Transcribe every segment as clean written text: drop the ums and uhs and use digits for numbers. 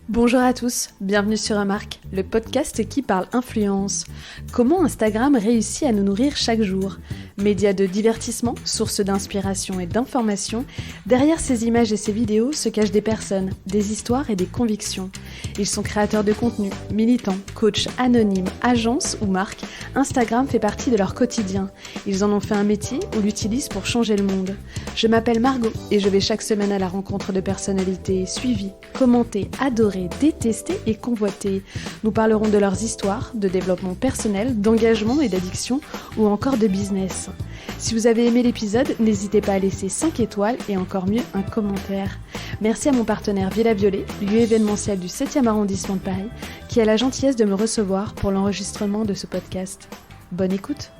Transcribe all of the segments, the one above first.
Bonjour à tous, bienvenue sur Remarque, le podcast qui parle influence. Comment Instagram réussit à nous nourrir chaque jour? Média de divertissement, source d'inspiration et d'information, derrière ces images et ces vidéos se cachent des personnes, des histoires et des convictions. Ils sont créateurs de contenu, militants, coachs, anonymes, agences ou marques. Instagram fait partie de leur quotidien. Ils en ont fait un métier ou l'utilisent pour changer le monde. Je m'appelle Margot et je vais chaque semaine à la rencontre de personnalités suivies, commentées, adorées, détestées et convoitées. Nous parlerons de leurs histoires, de développement personnel, d'engagement et d'addiction ou encore de business. Si vous avez aimé l'épisode, n'hésitez pas à laisser 5 étoiles et encore mieux un commentaire. Merci à mon partenaire Villa Violet, lieu événementiel du 7e arrondissement de Paris, qui a la gentillesse de me recevoir pour l'enregistrement de ce podcast. Bonne écoute!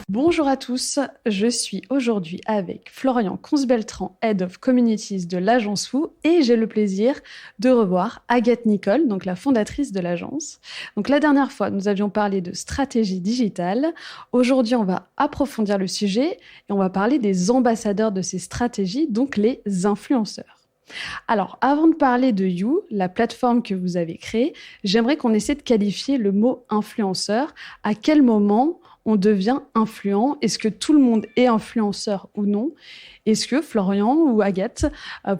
Bonjour à tous, je suis aujourd'hui avec Florian Consbeltran, Head of Communities de l'agence Woo, et j'ai le plaisir de revoir Agathe Nicole, donc la fondatrice de l'agence. Donc la dernière fois, nous avions parlé de stratégie digitale. Aujourd'hui, on va approfondir le sujet et on va parler des ambassadeurs de ces stratégies, donc les influenceurs. Alors, avant de parler de You, la plateforme que vous avez créée, j'aimerais qu'on essaie de qualifier le mot influenceur. À quel moment on devient influent? Est-ce que tout le monde est influenceur ou non? Est-ce que Florian ou Agathe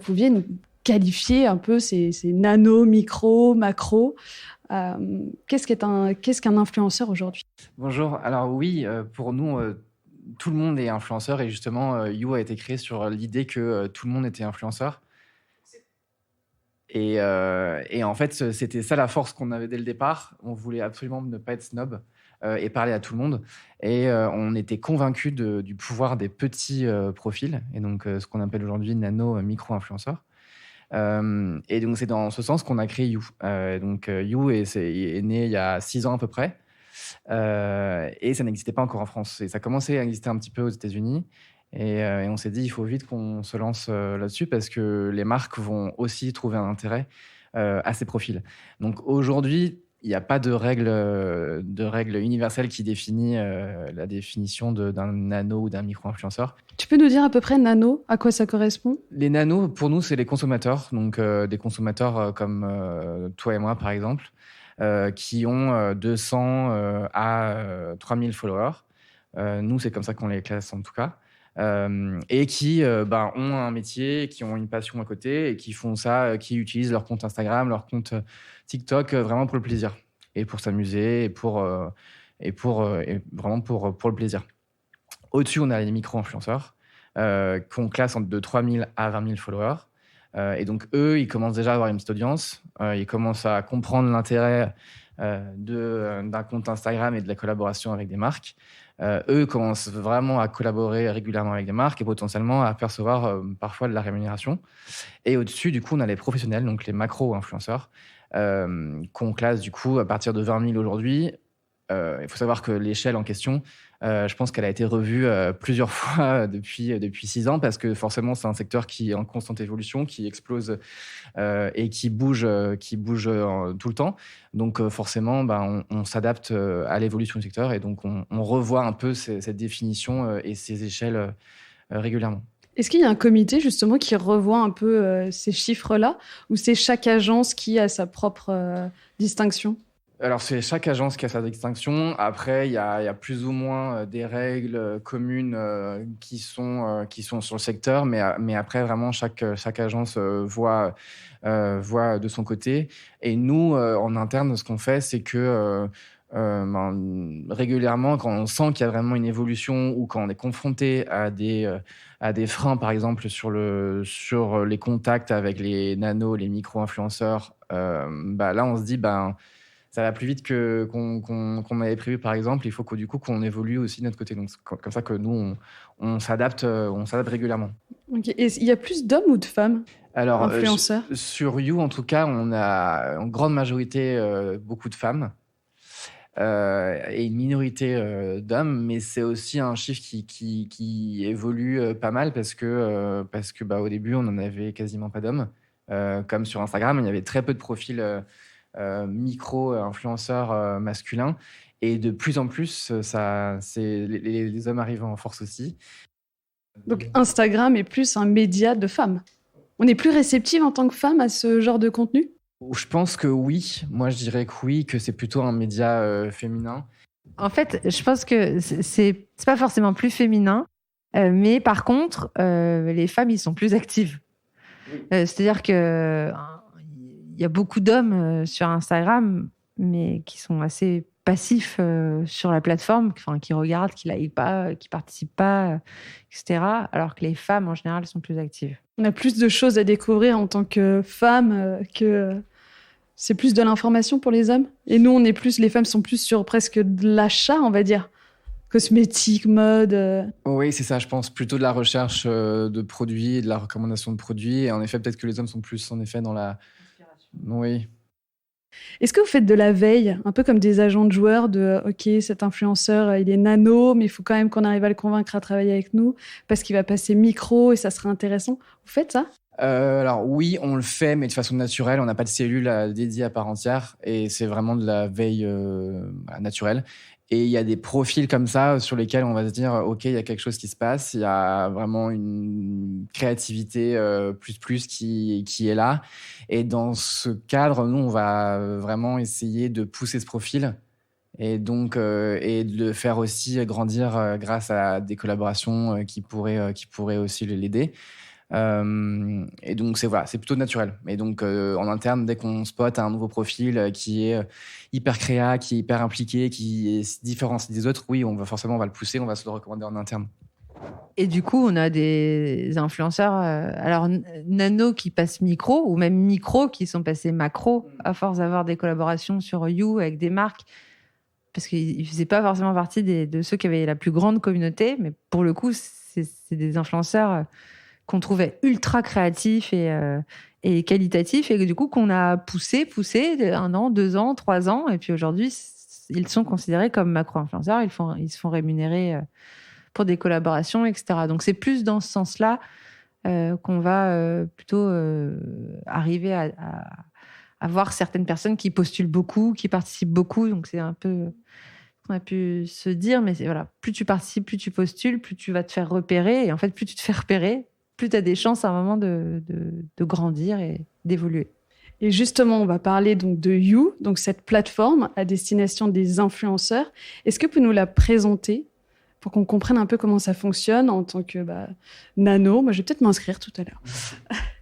pouviez nous qualifier un peu ces nano, micro, macro? Qu'est-ce qu'un influenceur aujourd'hui? Bonjour, alors oui, pour nous, tout le monde est influenceur et justement, You a été créé sur l'idée que tout le monde était influenceur. Et en fait, c'était ça la force qu'on avait dès le départ. On voulait absolument ne pas être snob et parler à tout le monde. Et on était convaincus du pouvoir des petits profils, et donc ce qu'on appelle aujourd'hui nano, micro-influenceurs. Et donc c'est dans ce sens qu'on a créé You. You est né il y a 6 ans à peu près. Et ça n'existait pas encore en France. Et ça commençait à exister un petit peu aux États-Unis. Et on s'est dit, il faut vite qu'on se lance là-dessus parce que les marques vont aussi trouver un intérêt à ces profils. Donc aujourd'hui, il n'y a pas de règle universelle qui définit la définition d'un nano ou d'un micro-influenceur. Tu peux nous dire à peu près nano, à quoi ça correspond? Les nanos, pour nous, c'est les consommateurs. Donc des consommateurs comme toi et moi, par exemple, qui ont 200 à 3000 followers. Nous, c'est comme ça qu'on les classe en tout cas. Et qui ont un métier, qui ont une passion à côté et qui font ça, qui utilisent leur compte Instagram, leur compte TikTok vraiment pour le plaisir et pour s'amuser et vraiment pour le plaisir. Au-dessus, on a les micro-influenceurs qu'on classe de 3000 à 20 000 followers. Et donc, eux, ils commencent déjà à avoir une petite audience. Ils commencent à comprendre l'intérêt d'un compte Instagram et de la collaboration avec des marques. Eux commencent vraiment à collaborer régulièrement avec des marques et potentiellement à percevoir parfois de la rémunération. Et au-dessus, du coup, on a les professionnels, donc les macro-influenceurs, qu'on classe du coup à partir de 20 000 aujourd'hui. Il faut savoir que l'échelle en question, je pense qu'elle a été revue plusieurs fois depuis 6 ans parce que forcément, c'est un secteur qui est en constante évolution, qui explose et qui bouge tout le temps. Donc forcément, on s'adapte à l'évolution du secteur et donc on revoit un peu cette définition et ces échelles régulièrement. Est-ce qu'il y a un comité justement qui revoit un peu ces chiffres-là ou c'est chaque agence qui a sa propre distinction? Alors, c'est chaque agence qui a sa distinction. Après, il y a plus ou moins des règles communes qui sont sur le secteur, mais après, vraiment, chaque agence voit de son côté. Et nous, en interne, ce qu'on fait, c'est que régulièrement, quand on sent qu'il y a vraiment une évolution ou quand on est confronté à des freins, par exemple, sur les contacts avec les nanos, les micro-influenceurs, là, on se dit, ça va plus vite qu'on avait prévu, par exemple. Il faut qu'on évolue aussi de notre côté. Donc, c'est comme ça que nous, on s'adapte régulièrement. Okay. Et il y a plus d'hommes ou de femmes influenceurs? Sur You, en tout cas, on a en grande majorité beaucoup de femmes et une minorité d'hommes. Mais c'est aussi un chiffre qui évolue pas mal parce que au début, on n'en avait quasiment pas d'hommes. Comme sur Instagram, il y avait très peu de profils micro-influenceurs masculins. Et de plus en plus, les hommes arrivent en force aussi. Donc Instagram est plus un média de femmes. On est plus réceptive en tant que femme à ce genre de contenu? Je pense que oui. Moi, je dirais que oui, que c'est plutôt un média féminin. En fait, je pense que c'est pas forcément plus féminin, mais par contre, les femmes, ils sont plus actives. C'est-à-dire que il y a beaucoup d'hommes sur Instagram, mais qui sont assez passifs sur la plateforme, enfin, qui regardent, qui like pas, qui participent pas, etc. Alors que les femmes, en général, sont plus actives. On a plus de choses à découvrir en tant que femme que c'est plus de l'information pour les hommes. Et nous, les femmes sont plus sur presque de l'achat, on va dire. Cosmétique, mode. Oui, c'est ça, je pense. Plutôt de la recherche de produits et de la recommandation de produits. Et en effet, peut-être que les hommes sont plus, en effet, dans la... Oui. Est-ce que vous faites de la veille, un peu comme des agents de joueurs, de OK, cet influenceur, il est nano, mais il faut quand même qu'on arrive à le convaincre à travailler avec nous parce qu'il va passer micro et ça serait intéressant. Vous faites ça? Alors oui, on le fait, mais de façon naturelle. On n'a pas de cellule dédiée à part entière et c'est vraiment de la veille naturelle. Et il y a des profils comme ça sur lesquels on va se dire OK, il y a quelque chose qui se passe, il y a vraiment une créativité plus qui est là. Et dans ce cadre, nous, on va vraiment essayer de pousser ce profil et donc et de le faire aussi grandir grâce à des collaborations qui pourraient aussi l'aider. Et donc c'est plutôt naturel. Et donc en interne, dès qu'on spot un nouveau profil qui est hyper créa, qui est hyper impliqué, qui se différencie des autres, oui, on va le pousser, on va se le recommander en interne. Et du coup, on a des influenceurs, alors nano qui passent micro, ou même micro qui sont passés macro, à force d'avoir des collaborations sur You avec des marques, parce qu'ils ne faisaient pas forcément partie de ceux qui avaient la plus grande communauté, mais pour le coup, c'est des influenceurs qu'on trouvait ultra créatifs et qualitatifs, et du coup qu'on a poussé 1 an, 2 ans, 3 ans, et puis aujourd'hui, ils sont considérés comme macro-influenceurs, ils se font rémunérer pour des collaborations, etc. Donc c'est plus dans ce sens-là qu'on va plutôt arriver à voir certaines personnes qui postulent beaucoup, qui participent beaucoup, donc c'est un peu... On a pu se dire, mais voilà, plus tu participes, plus tu postules, plus tu vas te faire repérer, et en fait, plus tu te fais repérer, plus tu as des chances à un moment de grandir et d'évoluer. Et justement, on va parler donc de You, donc cette plateforme à destination des influenceurs. Est-ce que vous pouvez nous la présenter pour qu'on comprenne un peu comment ça fonctionne en tant que nano? Moi, je vais peut-être m'inscrire tout à l'heure.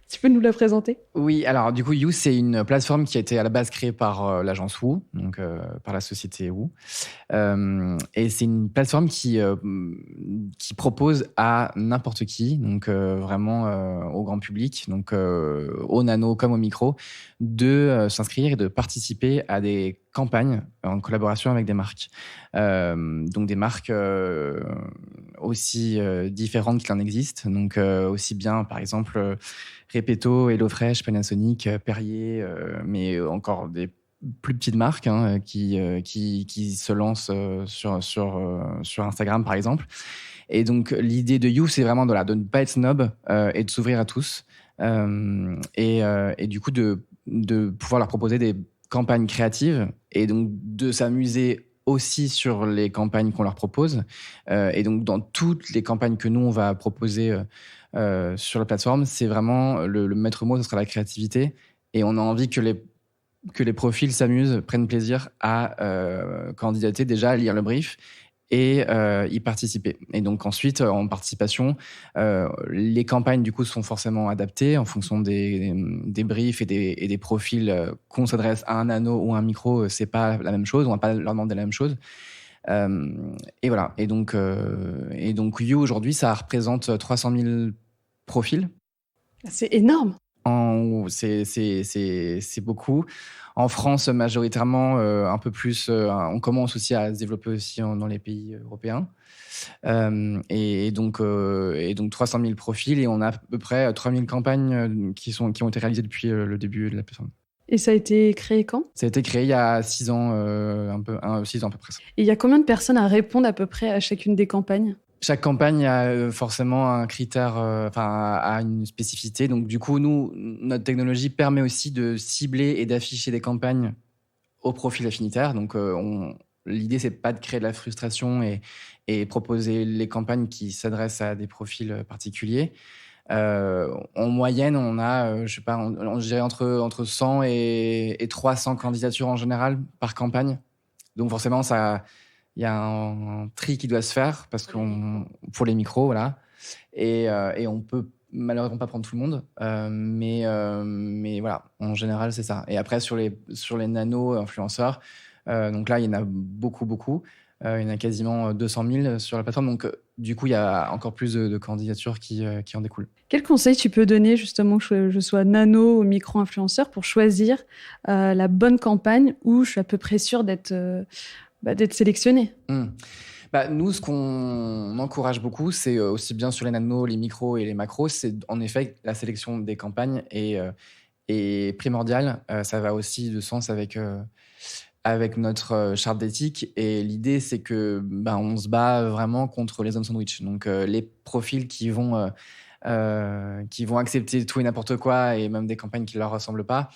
Tu peux nous la présenter? Oui, alors du coup, You, c'est une plateforme qui a été à la base créée par l'agence Woo, donc par la société Woo. Et c'est une plateforme qui propose à n'importe qui, donc vraiment au grand public, donc au nano comme au micro, de s'inscrire et de participer à des campagnes en collaboration avec des marques. Donc des marques aussi différentes qu'il en existe, donc aussi bien par exemple Repetto, HelloFresh, Panasonic, Perrier, mais encore des plus petites marques qui se lancent sur Instagram, par exemple. Et donc, l'idée de You, c'est vraiment de ne pas être snob et de s'ouvrir à tous. Et du coup, de pouvoir leur proposer des campagnes créatives et donc de s'amuser aussi sur les campagnes qu'on leur propose. Et donc, dans toutes les campagnes que nous, on va proposer sur la plateforme, c'est vraiment le maître mot, ce sera la créativité. Et on a envie que les profils s'amusent, prennent plaisir à candidater, déjà à lire le brief et y participer. Et donc ensuite, en participation, les campagnes du coup sont forcément adaptées en fonction des briefs et des profils qu'on s'adresse à un nano ou un micro. C'est pas la même chose, on va pas leur demander la même chose. Et voilà. Et donc You aujourd'hui, ça représente 300 000 profils. C'est énorme. C'est beaucoup. En France, majoritairement, un peu plus. On commence aussi à se développer aussi dans les pays européens. Et donc 300 000 profils et on a à peu près 3 000 campagnes qui ont été réalisées depuis le début de la plateforme. Et ça a été créé quand? Ça a été créé il y a 6 ans, 6 ans à peu près. Et il y a combien de personnes à répondre à peu près à chacune des campagnes? Chaque campagne a forcément un critère, a une spécificité. Donc du coup, nous, notre technologie permet aussi de cibler et d'afficher des campagnes au profil affinitaire. Donc l'idée, c'est pas de créer de la frustration et proposer les campagnes qui s'adressent à des profils particuliers. En moyenne, on a, je sais pas, on dirait entre 100 et 300 candidatures en général par campagne. Donc forcément, il y a un tri qui doit se faire pour les micros, voilà. Et on peut malheureusement pas prendre tout le monde, mais voilà, en général, c'est ça. Et après, sur les nano-influenceurs, donc là, il y en a beaucoup. Il y en a quasiment 200 000 sur la plateforme. Donc, du coup, il y a encore plus de candidatures qui en découlent. Quel conseil tu peux donner justement que je sois nano ou micro-influenceur pour choisir la bonne campagne où je suis à peu près sûre d'être sélectionnée? Nous, ce qu'on encourage beaucoup, c'est aussi bien sur les nanos, les micros et les macros, c'est en effet la sélection des campagnes est primordiale. Ça va aussi de sens avec notre charte d'éthique. Et l'idée, c'est que on se bat vraiment contre les hommes sandwich. Donc, les profils qui vont accepter tout et n'importe quoi et même des campagnes qui ne leur ressemblent pas,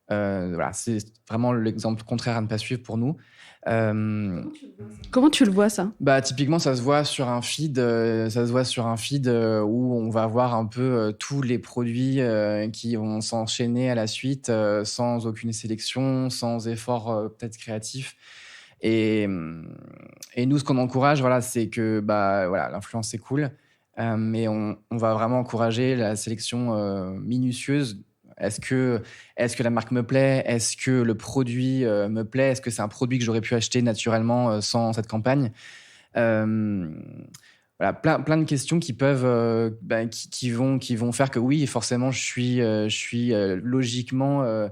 voilà, c'est vraiment l'exemple contraire à ne pas suivre pour nous. Comment tu le vois, ça? Typiquement, ça se voit sur un feed, où on va voir un peu tous les produits qui vont s'enchaîner à la suite sans aucune sélection, sans effort peut-être créatif. Et nous, ce qu'on encourage, voilà, c'est que voilà, l'influence c'est cool, mais on va vraiment encourager la sélection minutieuse. Est-ce que la marque me plaît? Est-ce que le produit me plaît? Est-ce que c'est un produit que j'aurais pu acheter naturellement sans cette campagne? Voilà, plein de questions qui peuvent, qui vont faire que oui, forcément, je suis logiquement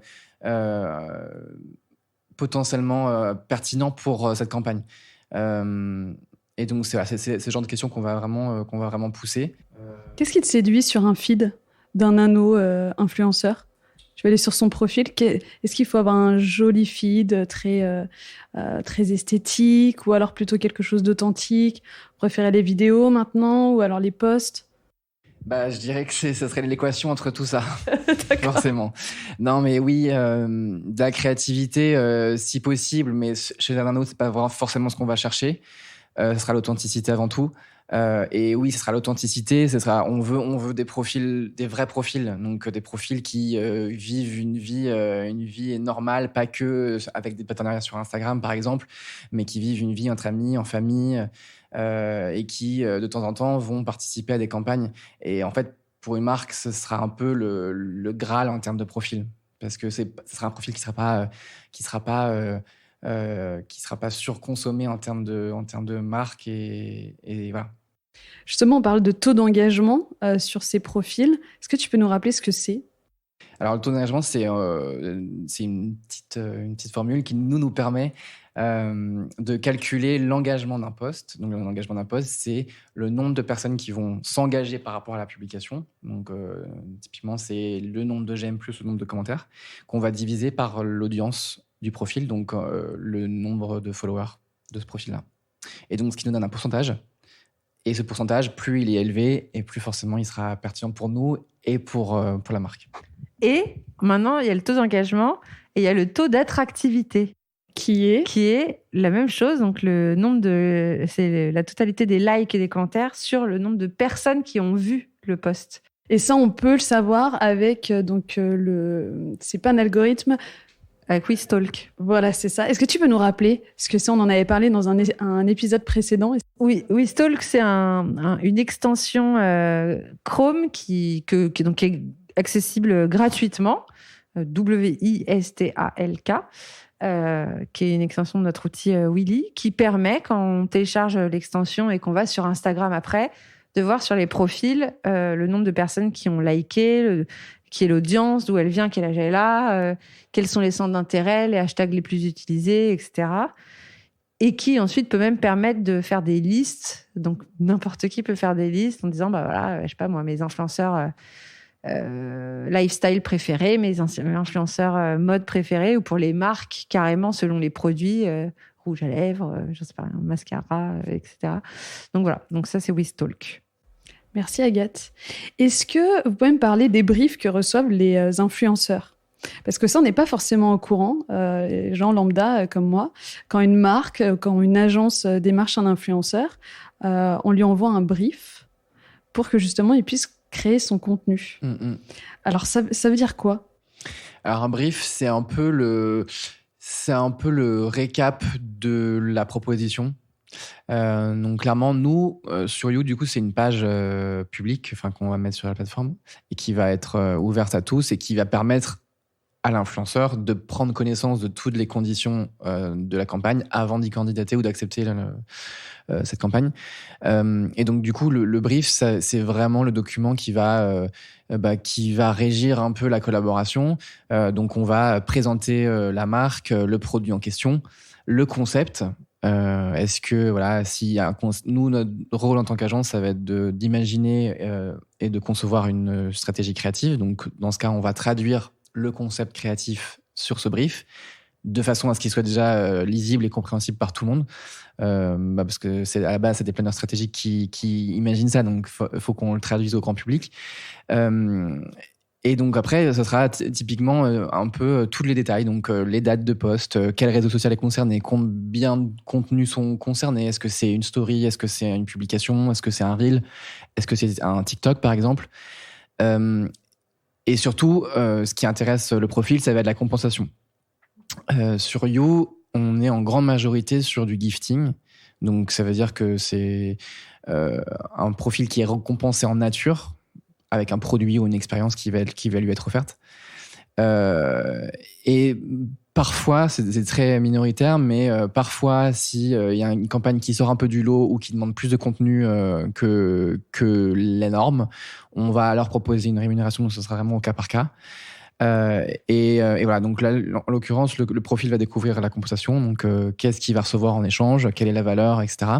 potentiellement pertinent pour cette campagne. Et donc, c'est ce genre de questions qu'on va vraiment pousser. Qu'est-ce qui te séduit sur un feed d'un nano-influenceur? Tu vas aller sur son profil. Est-ce qu'il faut avoir un joli feed très esthétique ou alors plutôt quelque chose d'authentique? Vous préférez les vidéos maintenant ou alors les posts? Je dirais que ce serait l'équation entre tout ça, forcément. Non, mais oui, de la créativité, si possible, mais chez un nano, c'est pas vraiment forcément ce qu'on va chercher. Ce sera l'authenticité avant tout. Et oui, ce sera l'authenticité. On veut des profils, des vrais profils, donc des profils qui vivent une vie normale, pas que avec des partenariats sur Instagram, par exemple, mais qui vivent une vie entre amis, en famille, et qui de temps en temps vont participer à des campagnes. Et en fait, pour une marque, ce sera un peu le Graal en termes de profil, parce que ce sera un profil qui sera pas surconsommé en termes de marque et voilà. Justement, on parle de taux d'engagement sur ces profils. Est-ce que tu peux nous rappeler ce que c'est? Alors, le taux d'engagement, c'est une petite formule qui nous permet de calculer l'engagement d'un post. Donc, l'engagement d'un post, c'est le nombre de personnes qui vont s'engager par rapport à la publication. Donc, typiquement, c'est le nombre de j'aime plus le nombre de commentaires qu'on va diviser par l'audience du profil, donc le nombre de followers de ce profil-là. Et donc, ce qui nous donne un pourcentage. Et ce pourcentage, plus il est élevé, et plus forcément il sera pertinent pour nous et pour la marque. Et maintenant, il y a le taux d'engagement et il y a le taux d'attractivité. Qui est la même chose. Donc, c'est la totalité des likes et des commentaires sur le nombre de personnes qui ont vu le post. Et ça, on peut le savoir avec c'est pas un algorithme. Avec WeStalk. Voilà, c'est ça. Est-ce que tu peux nous rappeler ce que c'est? On en avait parlé dans un épisode précédent. Oui, WeStalk, c'est une extension Chrome qui est accessible gratuitement, WISTALK, qui est une extension de notre outil Willy, qui permet, quand on télécharge l'extension et qu'on va sur Instagram après, de voir sur les profils le nombre de personnes qui ont liké, qui est l'audience, d'où elle vient, quel âge elle a, quels sont les centres d'intérêt, les hashtags les plus utilisés, etc. Et qui ensuite peut même permettre de faire des listes. Donc n'importe qui peut faire des listes en disant, voilà, je sais pas moi, mes influenceurs lifestyle préférés, mes influenceurs mode préférés, ou pour les marques carrément selon les produits, rouge à lèvres, je sais pas, mascara, etc. Donc voilà, donc ça c'est WeStalk. Merci Agathe. Est-ce que vous pouvez me parler des briefs que reçoivent les influenceurs? Parce que ça, on n'est pas forcément au courant, les gens lambda comme moi. Quand une marque, quand une agence démarche un influenceur, on lui envoie un brief pour que justement il puisse créer son contenu. Alors, ça veut dire quoi ? Alors, un brief, c'est un peu le récap de la proposition. Donc, clairement, nous, sur You, du coup, c'est une page publique qu'on va mettre sur la plateforme et qui va être ouverte à tous et qui va permettre à l'influenceur de prendre connaissance de toutes les conditions de la campagne avant d'y candidater ou d'accepter cette campagne. Et donc, du coup, le brief, c'est vraiment le document qui va régir un peu la collaboration. Donc, on va présenter la marque, le produit en question, le concept. Est-ce que, nous, notre rôle en tant qu'agence, ça va être d'imaginer et de concevoir une stratégie créative. Donc, dans ce cas, on va traduire le concept créatif sur ce brief de façon à ce qu'il soit déjà lisible et compréhensible par tout le monde. Parce que à la base, c'est des planeurs stratégiques qui imaginent ça, donc faut qu'on le traduise au grand public. Et donc après, ça sera typiquement un peu tous les détails, donc les dates de poste, quel réseau social est concerné, combien de contenus sont concernés, est-ce que c'est une story, est-ce que c'est une publication, est-ce que c'est un reel, est-ce que c'est un TikTok par exemple. Et surtout, ce qui intéresse le profil, ça va être la compensation. Sur You, on est en grande majorité sur du gifting. Donc, ça veut dire que c'est un profil qui est récompensé en nature, avec un produit ou une expérience qui va lui être offerte. Et parfois, c'est très minoritaire, mais parfois, s'il y a une campagne qui sort un peu du lot ou qui demande plus de contenu que les normes, on va alors proposer une rémunération, donc ce sera vraiment au cas par cas. Et voilà, donc là, en l'occurrence, le profil va découvrir la compensation, donc qu'est-ce qu'il va recevoir en échange, quelle est la valeur, etc.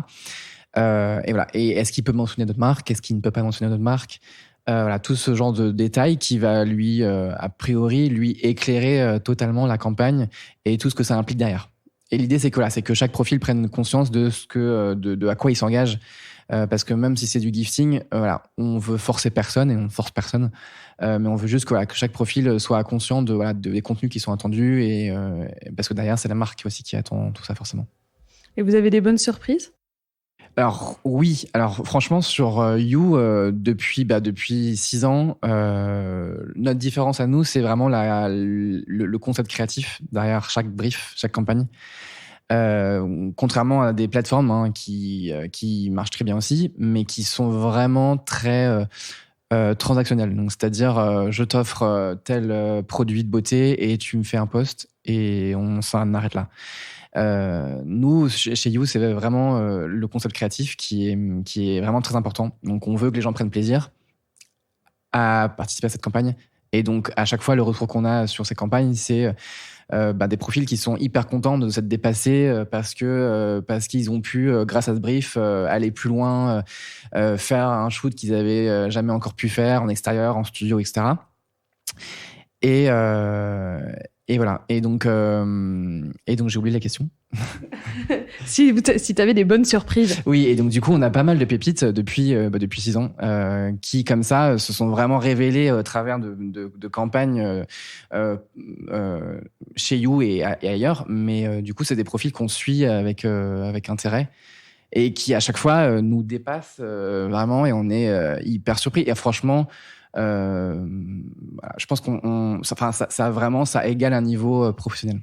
Et voilà, et est-ce qu'il peut mentionner notre marque, est-ce qu'il ne peut pas mentionner notre marque. Voilà, tout ce genre de détails qui va lui, a priori, lui éclairer totalement la campagne et tout ce que ça implique derrière. Et l'idée, c'est que chaque profil prenne conscience de de à quoi il s'engage. Parce que même si c'est du gifting, on veut forcer personne et on ne force personne. Mais on veut juste que chaque profil soit conscient des contenus qui sont attendus et parce que derrière, c'est la marque aussi qui attend tout ça forcément. Et vous avez des bonnes surprises ? Alors oui, franchement sur You depuis 6 ans, notre différence à nous, c'est vraiment le concept créatif derrière chaque brief, chaque campagne. Contrairement à des plateformes qui marchent très bien aussi, mais qui sont vraiment très transactionnelles. Donc c'est-à-dire je t'offre tel produit de beauté et tu me fais un post et on s'en arrête là. Nous, chez You, c'est vraiment le concept créatif qui est vraiment très important. Donc, on veut que les gens prennent plaisir à participer à cette campagne. Et donc, à chaque fois, le retour qu'on a sur ces campagnes, c'est des profils qui sont hyper contents de s'être dépassés parce qu'ils ont pu, grâce à ce brief, aller plus loin, faire un shoot qu'ils avaient jamais encore pu faire en extérieur, en studio, etc. Et voilà. Et donc j'ai oublié la question. Si tu avais des bonnes surprises. Oui, et donc du coup, on a pas mal de pépites depuis 6 ans qui, comme ça, se sont vraiment révélées au travers de campagnes chez You et ailleurs. Mais du coup, c'est des profils qu'on suit avec intérêt et qui, à chaque fois, nous dépassent vraiment et on est hyper surpris. Et franchement... je pense ça égale un niveau professionnel.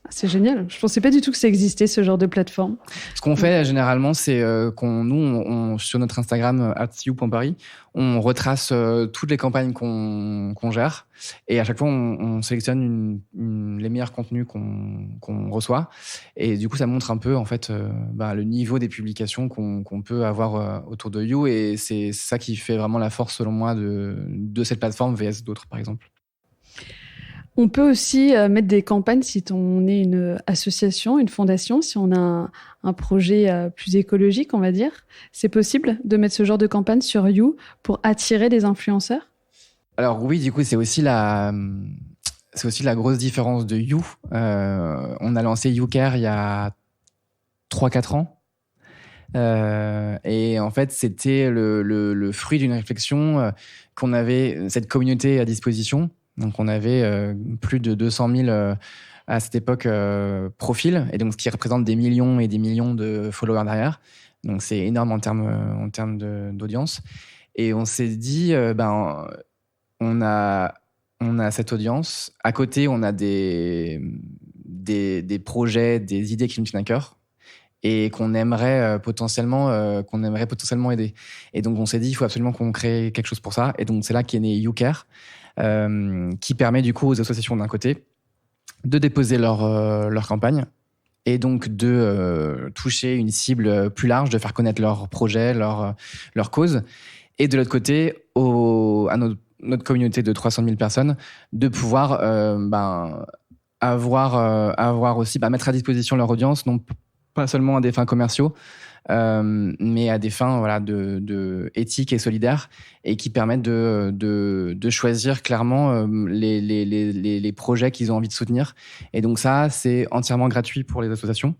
C'est génial. Je pensais pas du tout que ça existait, ce genre de plateforme. Ce qu'on fait généralement, c'est sur notre Instagram @you.paris, on retrace toutes les campagnes qu'on gère et à chaque fois on sélectionne les meilleurs contenus qu'on reçoit et du coup ça montre un peu en fait le niveau des publications qu'on peut avoir autour de You et c'est ça qui fait vraiment la force selon moi de cette plateforme vs d'autres par exemple. On peut aussi mettre des campagnes si on est une association, une fondation, si on a un projet plus écologique, on va dire. C'est possible de mettre ce genre de campagne sur You pour attirer des influenceurs ? Alors oui, du coup, c'est aussi la grosse différence de You. On a lancé YouCare il y a 3-4 ans. Et en fait, c'était le fruit d'une réflexion qu'on avait cette communauté à disposition. Donc, on avait plus de 200 000 à cette époque profils, et donc ce qui représente des millions et des millions de followers derrière. Donc, c'est énorme en termes d'audience. Et on s'est dit, on a cette audience. À côté, on a des projets, des idées qui nous tiennent à cœur et qu'on aimerait potentiellement aider. Et donc, on s'est dit, il faut absolument qu'on crée quelque chose pour ça. Et donc, c'est là qu'est né YouCare, qui permet du coup aux associations d'un côté de déposer leur campagne et donc de toucher une cible plus large, de faire connaître leurs projets, leurs causes. Et de l'autre côté, à notre communauté de 300 000 personnes, de pouvoir avoir aussi, mettre à disposition leur audience, non pas seulement à des fins commerciaux, mais à des fins de éthiques et solidaires, et qui permettent de choisir clairement les projets qu'ils ont envie de soutenir. Et donc ça, c'est entièrement gratuit pour les associations.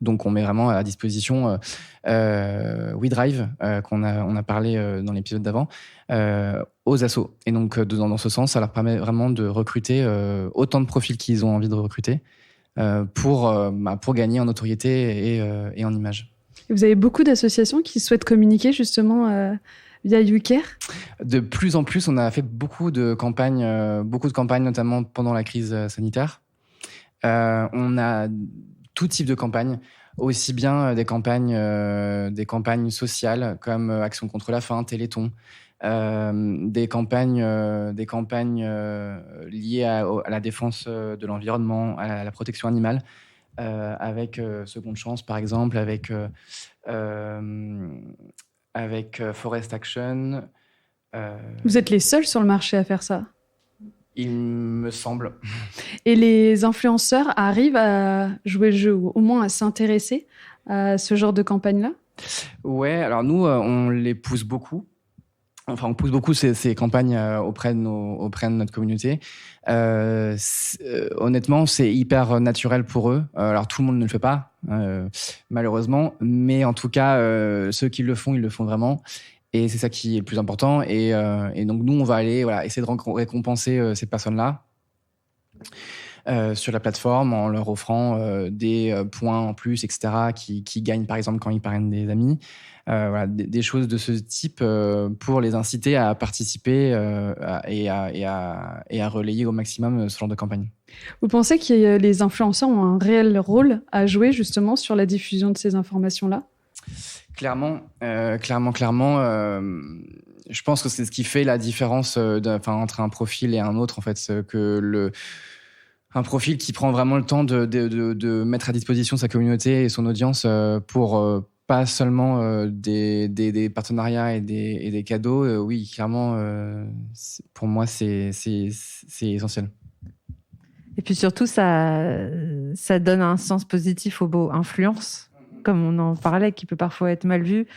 Donc, on met vraiment à disposition WeDrive, on a parlé dans l'épisode d'avant, aux assos. Et donc, dans ce sens, ça leur permet vraiment de recruter autant de profils qu'ils ont envie de recruter pour gagner en notoriété et en image. Et vous avez beaucoup d'associations qui souhaitent communiquer justement via YouCare ? De plus en plus, on a fait beaucoup de campagnes, notamment pendant la crise sanitaire. On a tout type de campagnes, aussi bien des campagnes sociales comme Action contre la faim, Téléthon, des campagnes liées à la défense de l'environnement, à la protection animale, avec Seconde Chance par exemple, avec Forest Action. Vous êtes les seuls sur le marché à faire ça ? Il me semble. Et les influenceurs arrivent à jouer le jeu, ou au moins à s'intéresser à ce genre de campagne-là ? Ouais, alors nous, on les pousse beaucoup. Enfin, on pousse beaucoup ces campagnes auprès de notre communauté. Honnêtement, c'est hyper naturel pour eux. Alors, tout le monde ne le fait pas, malheureusement. Mais en tout cas, ceux qui le font, ils le font vraiment. Et c'est ça qui est le plus important. Et donc, nous, on va aller essayer de récompenser ces personnes-là sur la plateforme en leur offrant des points en plus, etc., qui gagnent, par exemple, quand ils parrainent des amis. Des choses de ce type pour les inciter à participer et à relayer au maximum ce genre de campagne. Vous pensez que les influenceurs ont un réel rôle à jouer justement sur la diffusion de ces informations-là ? Clairement, je pense que c'est ce qui fait la différence entre un profil et un autre, en fait, un profil qui prend vraiment le temps de mettre à disposition sa communauté et son audience pour pas seulement des partenariats et des cadeaux. Oui, clairement, pour moi, c'est essentiel. Et puis surtout, ça donne un sens positif au mot influence, comme on en parlait, qui peut parfois être mal vu.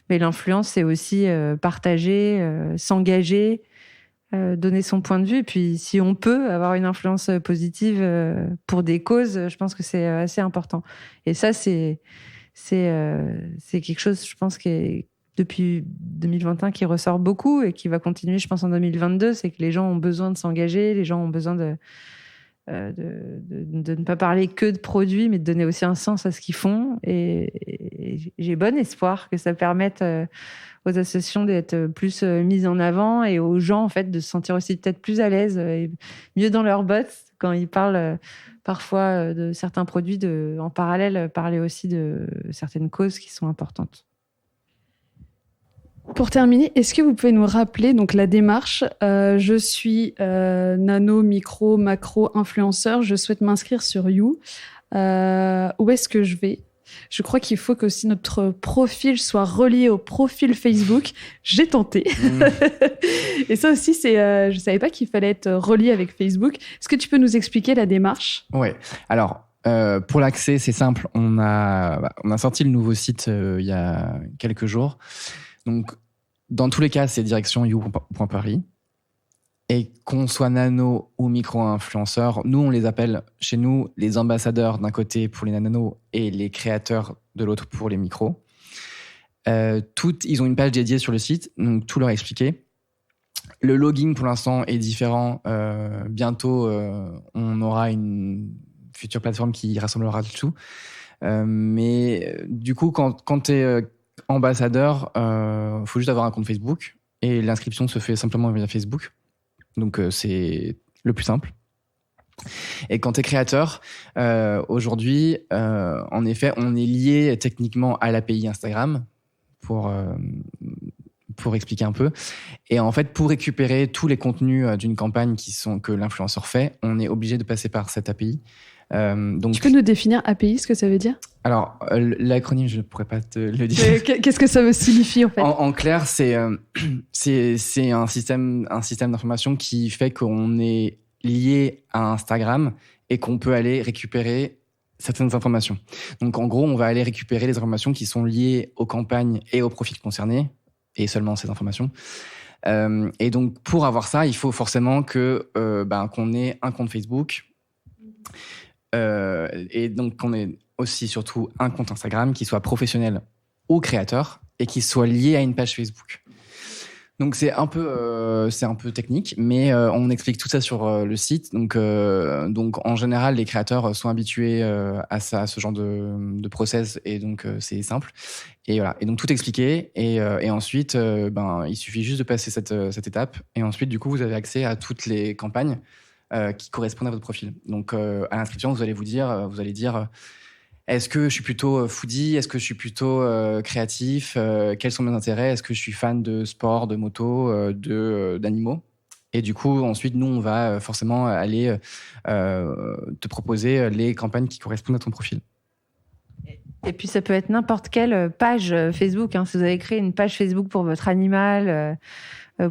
Mais l'influence, c'est aussi partager, s'engager, donner son point de vue. Et puis, si on peut avoir une influence positive pour des causes, je pense que c'est assez important. Et ça, c'est quelque chose, je pense, qui est depuis 2021 qui ressort beaucoup et qui va continuer, je pense, en 2022. C'est que les gens ont besoin de s'engager, les gens ont besoin de ne pas parler que de produits, mais de donner aussi un sens à ce qu'ils font. Et j'ai bon espoir que ça permette aux associations d'être plus mises en avant et aux gens, en fait, de se sentir aussi peut-être plus à l'aise et mieux dans leurs bottes quand ils parlent parfois de certains produits, en parallèle parler aussi de certaines causes qui sont importantes. Pour terminer, est-ce que vous pouvez nous rappeler donc la démarche ? Je suis nano, micro, macro, influenceur. Je souhaite m'inscrire sur You. Où est-ce que je vais ? Je crois qu'il faut que aussi notre profil soit relié au profil Facebook. J'ai tenté. Et ça aussi, je savais pas qu'il fallait être relié avec Facebook. Est-ce que tu peux nous expliquer la démarche ? Ouais. Alors, pour l'accès, c'est simple. On a sorti le nouveau site il y a quelques jours. Donc, dans tous les cas, c'est direction you.paris. Et qu'on soit nano ou micro-influenceurs, nous, on les appelle chez nous les ambassadeurs d'un côté pour les nanos et les créateurs de l'autre pour les micros. Ils ont une page dédiée sur le site, donc tout leur expliquer. Le login, pour l'instant, est différent. Bientôt, on aura une future plateforme qui rassemblera tout. Mais du coup, quand tu es ambassadeur, faut juste avoir un compte Facebook et l'inscription se fait simplement via Facebook. Donc, c'est le plus simple. Et quand tu es créateur, aujourd'hui, en effet, on est lié techniquement à l'API Instagram pour expliquer un peu. Et en fait, pour récupérer tous les contenus d'une campagne que l'influenceur fait, on est obligé de passer par cette API. Donc, tu peux nous définir API, ce que ça veut dire ? Alors, l'acronyme, je ne pourrais pas te le dire. Qu'est-ce que ça signifie, en fait ? En clair, c'est un système d'information qui fait qu'on est lié à Instagram et qu'on peut aller récupérer certaines informations. Donc, en gros, on va aller récupérer les informations qui sont liées aux campagnes et aux profils concernés, et seulement ces informations. Et donc, pour avoir ça, il faut forcément qu'on ait un compte Facebook, et donc qu'on ait aussi surtout un compte Instagram qui soit professionnel ou créateur et qui soit lié à une page Facebook. Donc c'est un peu technique, mais on explique tout ça sur le site. Donc en général, les créateurs sont habitués à ce genre de process, et donc c'est simple. Et voilà. Et donc tout expliqué, et ensuite il suffit juste de passer cette étape, et ensuite du coup vous avez accès à toutes les campagnes qui correspondent à votre profil. Donc à l'inscription, vous allez dire est-ce que je suis plutôt foodie? Est-ce que je suis plutôt créatif? Quels sont mes intérêts? Est-ce que je suis fan de sport, de moto, d'animaux? Et du coup, ensuite, nous, on va forcément aller te proposer les campagnes qui correspondent à ton profil. Et puis, ça peut être n'importe quelle page Facebook. Si vous avez créé une page Facebook pour votre animal,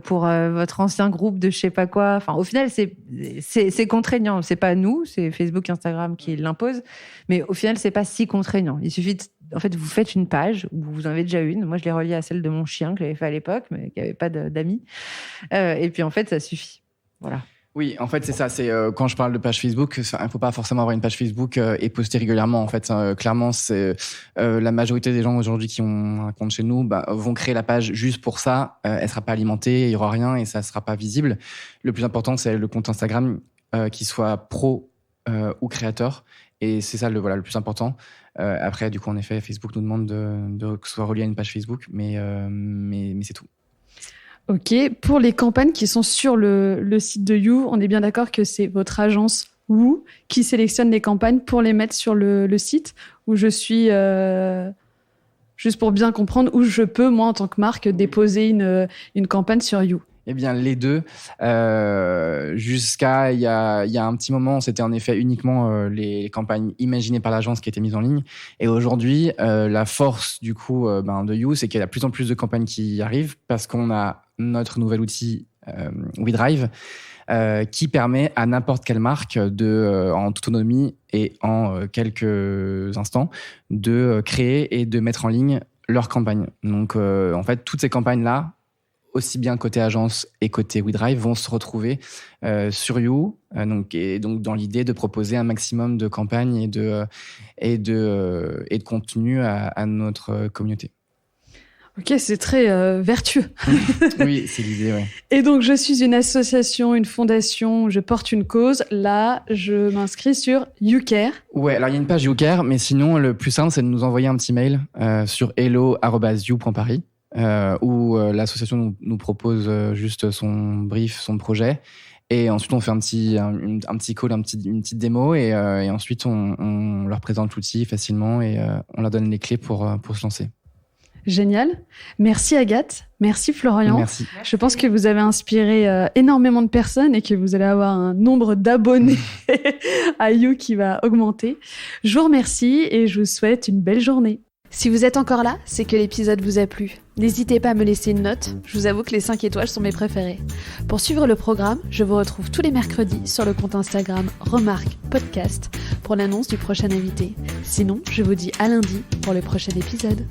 pour votre ancien groupe de je sais pas quoi. Enfin, au final, c'est contraignant. C'est pas nous, c'est Facebook, Instagram qui l'impose. Mais au final, c'est pas si contraignant. Il suffit en fait, vous faites une page, ou vous en avez déjà une. Moi, je l'ai reliée à celle de mon chien que j'avais fait à l'époque, mais qui avait pas d'amis. Et puis, en fait, ça suffit. Voilà. Oui, en fait, c'est ça. C'est quand je parle de page Facebook, il ne faut pas forcément avoir une page Facebook et poster régulièrement. En fait, clairement, c'est la majorité des gens aujourd'hui qui ont un compte chez nous vont créer la page juste pour ça. Elle sera pas alimentée, il y aura rien et ça sera pas visible. Le plus important, c'est le compte Instagram qui soit pro ou créateur, et c'est ça le plus important. Après, du coup, en effet, Facebook nous demande que ce soit relié à une page Facebook, mais c'est tout. Ok, pour les campagnes qui sont sur le site de You, on est bien d'accord que c'est votre agence Woo qui sélectionne les campagnes pour les mettre sur le site, où je suis, juste pour bien comprendre, où je peux, moi, en tant que marque, déposer une campagne sur You. Eh bien, les deux. Jusqu'à il y a un petit moment, c'était en effet uniquement les campagnes imaginées par l'agence qui étaient mises en ligne. Et aujourd'hui, la force du coup de You, c'est qu'il y a de plus en plus de campagnes qui arrivent parce qu'on a notre nouvel outil WeDrive qui permet à n'importe quelle marque en toute autonomie et en quelques instants de créer et de mettre en ligne leur campagne. Donc, en fait, toutes ces campagnes-là, aussi bien côté agence et côté WeDrive, vont se retrouver sur You, donc dans l'idée de proposer un maximum de campagnes et de contenu à notre communauté. Ok, c'est très vertueux. Oui, c'est l'idée, ouais. Et donc, je suis une association, une fondation, je porte une cause. Là, je m'inscris sur YouCare. Ouais, alors il y a une page YouCare, mais sinon, le plus simple, c'est de nous envoyer un petit mail sur hello@you.paris. Où l'association nous propose juste son brief, son projet, et ensuite on fait un petit call, une petite démo, et ensuite on leur présente l'outil facilement et on leur donne les clés pour se lancer. Génial. Merci Agathe. Merci Florian. Merci. Je pense que vous avez inspiré énormément de personnes et que vous allez avoir un nombre d'abonnés à You qui va augmenter. Je vous remercie et je vous souhaite une belle journée. Si vous êtes encore là, c'est que l'épisode vous a plu. N'hésitez pas à me laisser une note, je vous avoue que les 5 étoiles sont mes préférés. Pour suivre le programme, je vous retrouve tous les mercredis sur le compte Instagram Remarque Podcast pour l'annonce du prochain invité. Sinon, je vous dis à lundi pour le prochain épisode.